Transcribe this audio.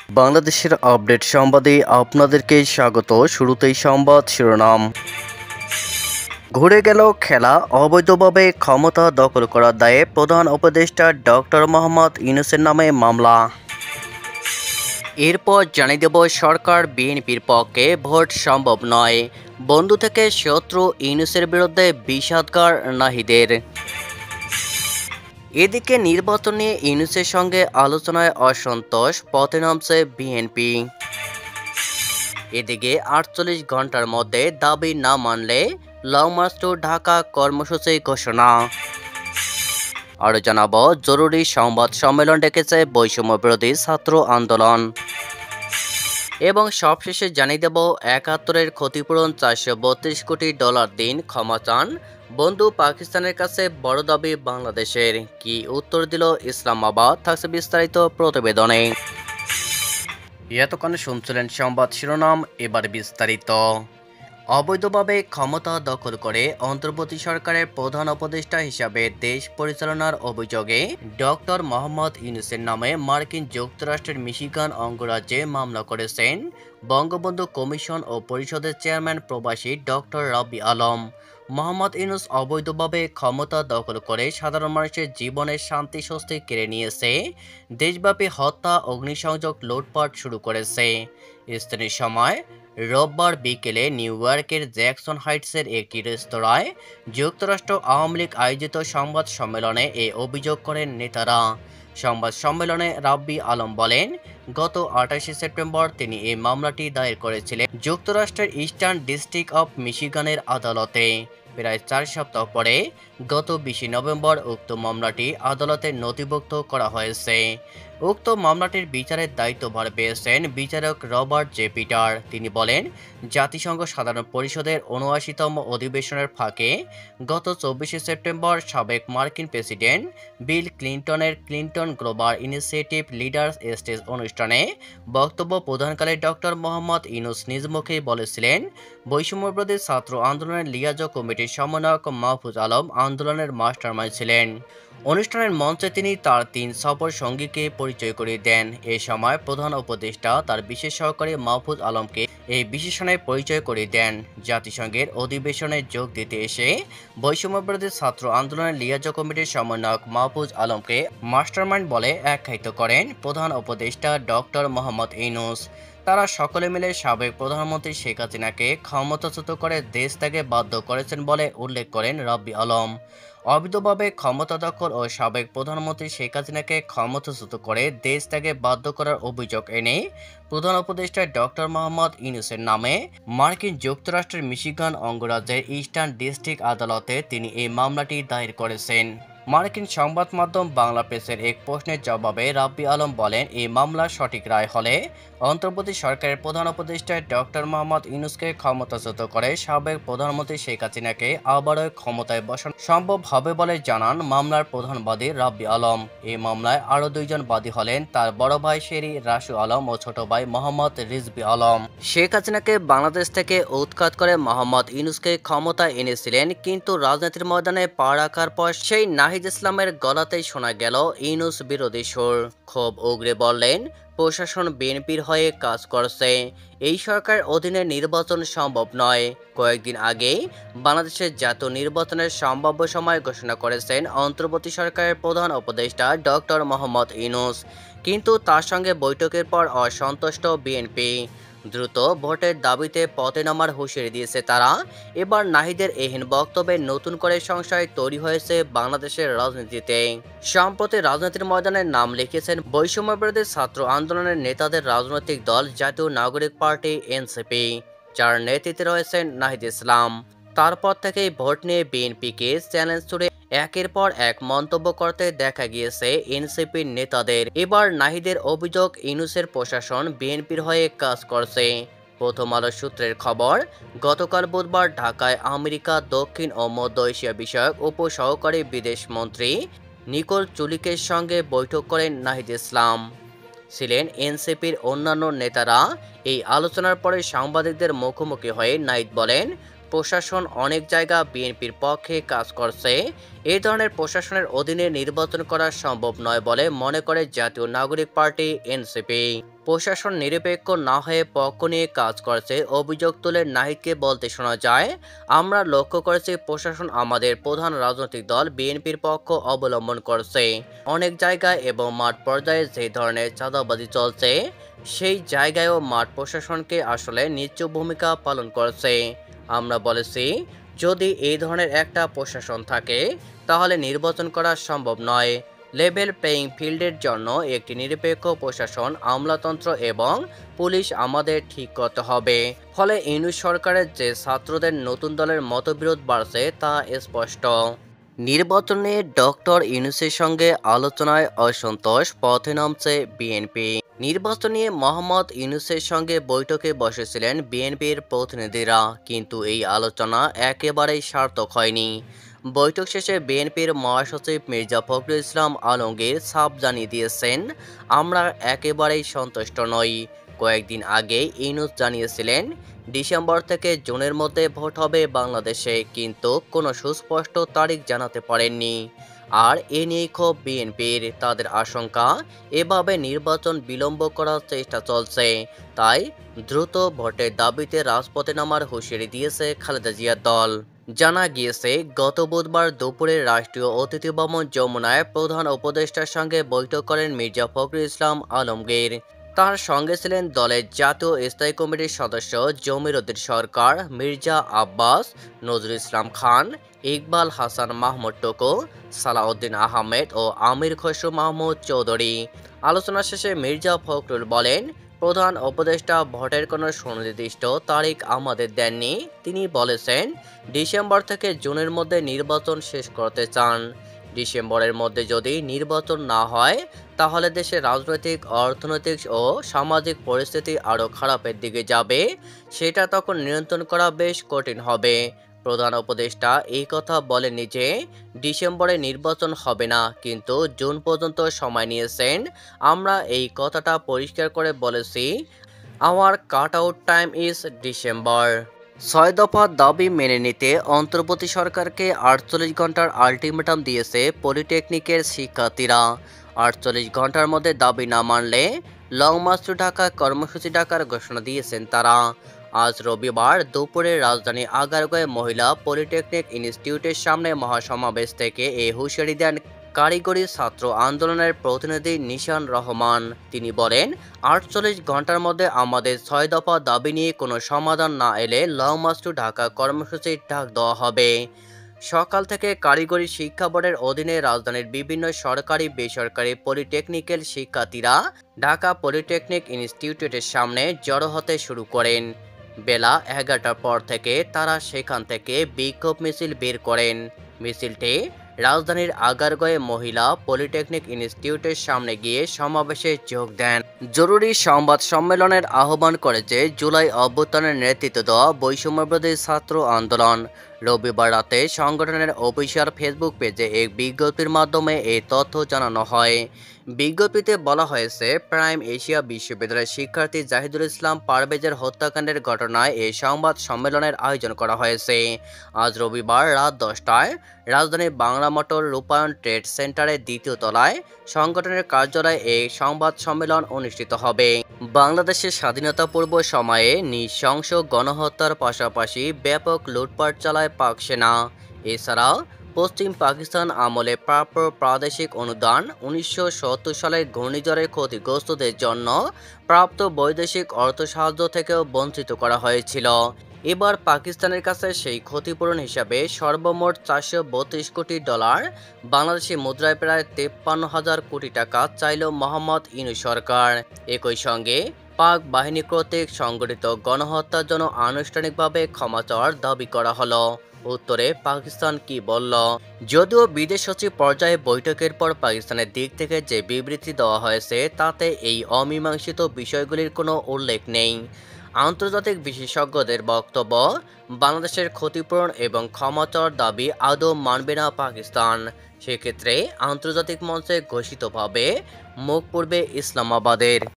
বাংলাদেশের আপডেট সংবাদে আপনাদেরকে স্বাগত। শুরুতেই সংবাদ শিরোনাম। ঘুরে গেল খেলা, অবৈধভাবে ক্ষমতা দখল করার দায়ে প্রধান উপদেষ্টা ডক্টর মোহাম্মদ ইউনূসের নামে মামলা। এরপর জানিয়ে দেব সরকার বিএনপির পক্ষে ভোট সম্ভব নয়, বন্ধু থেকে শত্রু ইউনূসের বিরুদ্ধে বিষাদগার নাহিদের। এদিকে নির্বাচন নিয়ে ইউনূসের সঙ্গে আলোচনায় অসন্তোষ, পথে নামছে বিএনপি। এদিকে ৪৮ ঘন্টার মধ্যে দাবি না মানলে লং মার্চ টু ঢাকা কর্মসূচি ঘোষণা। আরও জানাবো জরুরি সংবাদ সম্মেলন ডেকেছে বৈষম্য বিরোধী ছাত্র আন্দোলন। এবং সবশেষে জানিয়ে দেব ৭১-এর ক্ষতিপূরণ $৪৩২ কোটি দিন, ক্ষমা চান বন্ধু পাকিস্তানের কাছে, বড় দাবি বাংলাদেশের। কি উত্তর দিল ইসলামাবাদ, থাকছে বিস্তারিত প্রতিবেদনে। এতক্ষণ শুনছিলেন সংবাদ শিরোনাম, এবার বিস্তারিত। অবৈধভাবে ক্ষমতা দখল করে অন্তর্বর্তী সরকারের প্রধান উপদেষ্টা হিসাবে দেশ পরিচালনার অভিযোগে ডক্টর মোহাম্মদ ইউনূসের নামে মার্কিন যুক্তরাষ্ট্রের মিশিগান অঙ্গরাজ্যে মামলা করেছেন বঙ্গবন্ধু কমিশন ও পরিষদের চেয়ারম্যান প্রবাসী ডক্টর রাব্বি আলম। মোহাম্মদ ইউনূস অবৈধভাবে ক্ষমতা দখল করে সাধারণ মানুষের জীবনের শান্তি স্বস্তি কেড়ে নিয়েছে, দেশব্যাপী হত্যা, অগ্নিসংযোগ, লুটপাট শুরু করেছে। স্থানীয় সময় রোববার বিকেলে নিউ ইয়র্কের জ্যাকসন হাইটসের একটি রেস্তোরাঁয় যুক্তরাষ্ট্র আওয়ামী লীগ আয়োজিত সংবাদ সম্মেলনে এ অভিযোগ করেন নেতারা। সংবাদ সম্মেলনে রাব্বি আলম বলেন, গত ২৮ সেপ্টেম্বর তিনি এই মামলাটি দায়ের করেছিলেন যুক্তরাষ্ট্রের ইস্টার্ন ডিস্ট্রিক্ট অফ মিশিগানের আদালতে। প্রায় ৪ সপ্তাহ পরে গত ২০ নভেম্বর উক্ত মামলাটি আদালতে নথিভুক্ত করা হয়েছে। উক্ত মামলাটির বিচারের দায়িত্বভার পেয়েছেন বিচারক রবার্ট জে পিটার। তিনি বলেন, জাতিসংঘ সাধারণ পরিষদের ৭৯তম অধিবেশনের ফাঁকে গত ২৪ সেপ্টেম্বর সাবেক মার্কিন প্রেসিডেন্ট বিল ক্লিনটনের Clinton global initiative leaders stage অনুষ্ঠানে বক্তব্য প্রদানকালে ডক্টর মোহাম্মদ ইউনূস নিজ মুখেই বলেছিলেন, বৈষম্যবিরোধী ছাত্র আন্দোলনের লিয়াজো কমিটির সমন্বয়ক মাহফুজ আলম আন্দোলনের মাস্টারমাইন্ড ছিলেন। অনুষ্ঠানের মঞ্চে তিনি তার ৩ সফর সঙ্গীকে পরিচয় করিয়ে দেন। এ সময় প্রধান উপদেষ্টা তার বিশেষ সহকারী মাহফুজ আলমকে এই বিশেষণে পরিচয় করিয়ে দেন। জাতিসংঘের অধিবেশনে যোগ দিতে এসে বৈষম্যবিরোধী ছাত্র আন্দোলনের লিয়াজো কমিটির সমন্বয়ক মাহফুজ আলমকে মাস্টারমাইন্ড বলে আখ্যায়িত করেন প্রধান উপদেষ্টা ডক্টর মোহাম্মদ ইউনূস। তারা সকলে মিলে সাবেক প্রধানমন্ত্রী শেখ হাসিনাকে ক্ষমতাচ্যুত করে দেশ ত্যাগে বাধ্য করেছেন বলে উল্লেখ করেন রাব্বি আলম। অবৈধভাবে ক্ষমতা দখল ও সাবেক প্রধানমন্ত্রী শেখ হাসিনাকে ক্ষমতাচ্যুত করে দেশ ত্যাগে বাধ্য করার অভিযোগ এনে প্রধান উপদেষ্টা ডক্টর মোহাম্মদ ইউনূসের নামে মার্কিন যুক্তরাষ্ট্রের মিশিগান অঙ্গরাজ্যের ইস্টার্ন ডিস্ট্রিক্ট আদালতে তিনি এই মামলাটি দায়ের করেছেন। মার্কিন সংবাদ মাধ্যম বাংলা প্রেসের এক প্রশ্নের জবাবে রাব্বি আলম বলেন, এই মামলার সঠিক রায় হলে অন্তর্বর্তী সরকারের প্রধান উপদেষ্টা ডক্টর মোহাম্মদ ইউনূসকে ক্ষমতাচ্যুত করে সাবেক প্রধানমন্ত্রী শেখ হাসিনাকে আবারও ক্ষমতায় বসানো সম্ভব হবে বলে জানান মামলার প্রধান বাদী রাব্বি আলম। এই মামলায় আরও ২ জন বাদী হলেন তার বড় ভাই শেরি রাসু আলম ও ছোট ভাই মোহাম্মদ রিজভী আলম। শেখ হাসিনাকে বাংলাদেশ থেকে উৎখাত করে মোহাম্মদ ইউনূসকে ক্ষমতায় এনেছিলেন, কিন্তু রাজনীতির ময়দানে পা রাখার পর সেই নাহিদ ইসলামের গলাতেই শোনা গেল ইউনূস বিরোধী সুর। ক্ষোভ উগরে বললেন, প্রশাসন বিএনপির হয়ে কাজ করছে, এই সরকারের অধীনে নির্বাচন সম্ভব নয়। কয়েকদিন আগেই বাংলাদেশের জাতীয় নির্বাচনের সম্ভাব্য সময় ঘোষণা করেছেন অন্তর্বর্তী সরকারের প্রধান উপদেষ্টা ডক্টর মোহাম্মদ ইউনূস, কিন্তু তার সঙ্গে বৈঠকের পর অসন্তুষ্ট বিএনপি। দ্রুত ভোটের দাবিতে পথে নামার হুঁশিয়ারি দিয়েছে তারা। এবার নাহিদের এহেন বক্তব্যে নতুন করে সংশয় তৈরি হয়েছে বাংলাদেশের রাজনীতিতে। সম্প্রতি রাজনীতির ময়দানে নাম লিখেছেন বৈষম্যবিরোধী ছাত্র আন্দোলনের নেতাদের রাজনৈতিক দল জাতীয় নাগরিক পার্টি এনসিপি, যার নেতৃত্বে রয়েছেন নাহিদ ইসলাম। তারপর থেকেই ভোট নিয়ে বিএনপিকে চ্যালেঞ্জ ছুড়ে একের পর এক মন্তব্য করতে দেখা গিয়েছে এনসিপির নেতাদের। এবার নাহিদের অভিযোগ, ইউনূসের প্রশাসন বিএনপির হয়ে কাজ করছে। প্রথম আলো সূত্রের খবর, গতকাল বুধবার ঢাকায় আমেরিকা, দক্ষিণ ও মধ্য এশিয়া বিষয়ক উপসহকারী বিদেশমন্ত্রী নিকোল চুলিকের সঙ্গে বৈঠক করেন নাহিদ ইসলাম। ছিলেন এনসিপির অন্যান্য নেতারা। এই আলোচনার পরে সাংবাদিকদের মুখোমুখি হয়ে নাহিদ বলেন, প্রশাসন অনেক জায়গা বিএনপির পক্ষে কাজ করছে। এই ধরনের প্রশাসনের অধীনে নির্বাচন করা সম্ভব নয় বলে মনে করে জাতীয় নাগরিক পার্টি এনসিপি। প্রশাসন নিরপেক্ষ না হয়ে পক্ষ নিয়ে কাজ করছে অভিযোগ তুলে নাহিদকে বলতে শোনা যায়, আমরা লক্ষ্য করেছি প্রশাসন আমাদের প্রধান রাজনৈতিক দল বিএনপির পক্ষ অবলম্বন করছে। অনেক জায়গায় এবং মাঠ পর্যায়ে যে ধরনের চাঁদাবাজি চলছে সেই জায়গায়ও মাঠ প্রশাসনকে আসলে নিচ্চ ভূমিকা পালন করছে। আমরা বলেছি যদি এই ধরনের একটা প্রশাসন থাকে তাহলে নির্বাচন করা সম্ভব নয়। লেভেল প্লেয়িং ফিল্ডের জন্য একটি নিরপেক্ষ প্রশাসন, আমলাতন্ত্র এবং পুলিশ আমাদের ঠিক করতে হবে। ফলে ইউনূস সরকারের যে ছাত্রদের নতুন দলের মতবিরোধ বাড়ছে তা স্পষ্ট। নির্বাচনে ডক্টর ইউনূসের সঙ্গে আলোচনায় অসন্তোষ, পথে নামছে বিএনপি। নির্বাচন নিয়ে মোহাম্মদ ইউনূসের সঙ্গে বৈঠকে বসেছিলেন বিএনপির প্রতিনিধিরা, কিন্তু এই আলোচনা একেবারেই সার্থক হয়নি। বৈঠক শেষে বিএনপির মহাসচিব মির্জা ফখরুল ইসলাম আলমগীর সাফ জানিয়ে দিয়েছেন, আমরা একেবারেই সন্তুষ্ট নই। কয়েকদিন আগে ইউনূস জানিয়েছিলেন ডিসেম্বর থেকে জুনের মধ্যে ভোট হবে বাংলাদেশে, কিন্তু কোনো সুস্পষ্ট তারিখ জানাতে পারেননি। আর এ নিয়ে ক্ষোভ বিএনপির। তাদের আশঙ্কা এভাবে নির্বাচন বিলম্ব করার চেষ্টা চলছে, তাই দ্রুত ভোটের দাবিতে রাজপথে নামার হুঁশিয়ারি দিয়েছে খালেদা জিয়ার দল। জানা গিয়েছে গত বুধবার দুপুরে রাষ্ট্রীয় অতিথি ভবন যমুনায় প্রধান উপদেষ্টার সঙ্গে বৈঠক করেন মির্জা ফখরুল ইসলাম আলমগীর। তার সঙ্গে ছিলেন দলের জাতীয় স্থায়ী কমিটির সদস্য জমির উদ্দিন সরকার, মির্জা আব্বাস, নজরুল ইসলাম খান, ইকবাল হাসান মাহমুদ টুকু, সালাউদ্দিন আহমেদ ও আমির খসরু মাহমুদ চৌধুরী। আলোচনা শেষে মির্জা ফখরুল বলেন, প্রধান উপদেষ্টা ভোটের কোনো সুনির্দিষ্ট তারিখ আমাদের দেননি। তিনি বলেছেন ডিসেম্বর থেকে জুনের মধ্যে নির্বাচন শেষ করতে চান। ডিসেম্বরের মধ্যে যদি নির্বাচন না হয় তাহলে দেশের রাজনৈতিক, অর্থনৈতিক ও সামাজিক পরিস্থিতি আরও খারাপের দিকে যাবে। সেটা তখন নিয়ন্ত্রণ করা বেশ কঠিন হবে। প্রধান উপদেষ্টা এই কথা বলেননি যে ডিসেম্বরে নির্বাচন হবে না, কিন্তু জুন পর্যন্ত সময় নিয়েছেন। আমরা এই কথাটা পরিষ্কার করে বলেছি, hour cut out time is December. ৬ দফা দাবি মেনে নিতে অন্তর্বর্তী সরকারকে ৪৮ ঘন্টার আলটিমেটাম দিয়েছে পলিটেকনিকের শিক্ষার্থীরা। ৪৮ ঘন্টার মধ্যে দাবি না মানলে লং মার্চ টু ঢাকা কর্মসূচি ডাকার ঘোষণা দিয়েছেন তারা। আজ রবিবার দুপুরে রাজধানী আগারগাঁওয়ে মহিলা পলিটেকনিক ইনস্টিটিউটের সামনে মহাসমাবেশ থেকে এই হুঁশিয়ারি দেন কারিগরি ছাত্র আন্দোলনের প্রতিনিধি নিশান রহমান। তিনি বলেন, ৪৮ ঘন্টার মধ্যে আমাদের ৬ দফা দাবি নিয়ে কোনো সমাধান না এলে লং মার্চ টু ঢাকা কর্মসূচির ডাক দেওয়া হবে। সকাল থেকে কারিগরি শিক্ষা বোর্ডের অধীনে রাজধানীর বিভিন্ন সরকারি, বেসরকারি পলিটেকনিক্যাল শিক্ষার্থীরা ঢাকা পলিটেকনিক ইনস্টিটিউটের সামনে জড়ো হতে শুরু করেন। বেলা ১১টার পর থেকে তারা সেখান থেকে বিক্ষোভ মিছিল বের করেন। মিছিলটি রাজধানীর আগারগাঁওয়ে মহিলা পলিটেকনিক ইনস্টিটিউটের সামনে গিয়ে সমাবেশে যোগ দেন। জরুরি সংবাদ সম্মেলনের আহ্বান করেছে জুলাই অভ্যুত্থানের নেতৃত্ব দেওয়া বৈষম্যবিরোধী ছাত্র আন্দোলন। রবিবার রাতে সংগঠনের অফিসিয়াল ফেসবুক পেজে এক বিজ্ঞপ্তির মাধ্যমে এই তথ্য জানানো হয়। বিজ্ঞপ্তিতে বলা হয়েছে, প্রাইম এশিয়া বিশ্ববিদ্যালয়ের শিক্ষার্থী জাহিদুল ইসলাম পারভেজের হত্যাকাণ্ডের ঘটনায় এই সংবাদ সম্মেলনের আয়োজন করা হয়েছে। আজ রবিবার রাত 10টায় রাজধানীর বাংলা মোটর রূপায়ণ ট্রেড সেন্টারের দ্বিতীয় তলায় সংগঠনের কার্যালয়ে এই সংবাদ সম্মেলন অনুষ্ঠিত হবে। বাংলাদেশের স্বাধীনতা পূর্ব সময়ে নৃশংস গণহত্যার পাশাপাশি ব্যাপক লুটপাট চালায় পাক সেনা। এছাড়াও পশ্চিম পাকিস্তান আমলে প্রাপ্য প্রাদেশিক অনুদান, ১৯৭০ সালের ঘূর্ণিঝড়ের ক্ষতিগ্রস্তদের জন্য প্রাপ্ত বৈদেশিক অর্থ সাহায্য থেকেও বঞ্চিত করা হয়েছিল। এবার পাকিস্তানের কাছে সেই ক্ষতিপূরণ হিসাবে সর্বমোট $৪৩২ কোটি, বাংলাদেশি মুদ্রায় প্রায় ৫৩,০০০ কোটি টাকা চাইল মোহাম্মদ ইউনূস সরকার। একই সঙ্গে পাক বাহিনী কর্তৃক সংগঠিত গণহত্যার জন্য আনুষ্ঠানিকভাবে ক্ষমা চাওয়ার দাবি করা হলো। উত্তরে পাকিস্তান কি বলল? যদিও বিদেশ সচিব পর্যায়ে বৈঠকের পর পাকিস্তানের দিক থেকে যে বিবৃতি দেওয়া হয়েছে তাতে এই অমীমাংসিত বিষয়গুলির কোনো উল্লেখ নেই। আন্তর্জাতিক বিশেষজ্ঞদের বক্তব্য, বাংলাদেশের ক্ষতিপূরণ এবং ক্ষমা চাওয়ার দাবি আদৌ মানবে না পাকিস্তান। সেক্ষেত্রে আন্তর্জাতিক মঞ্চে ঘোষিতভাবে মুখ পড়বে ইসলামাবাদের।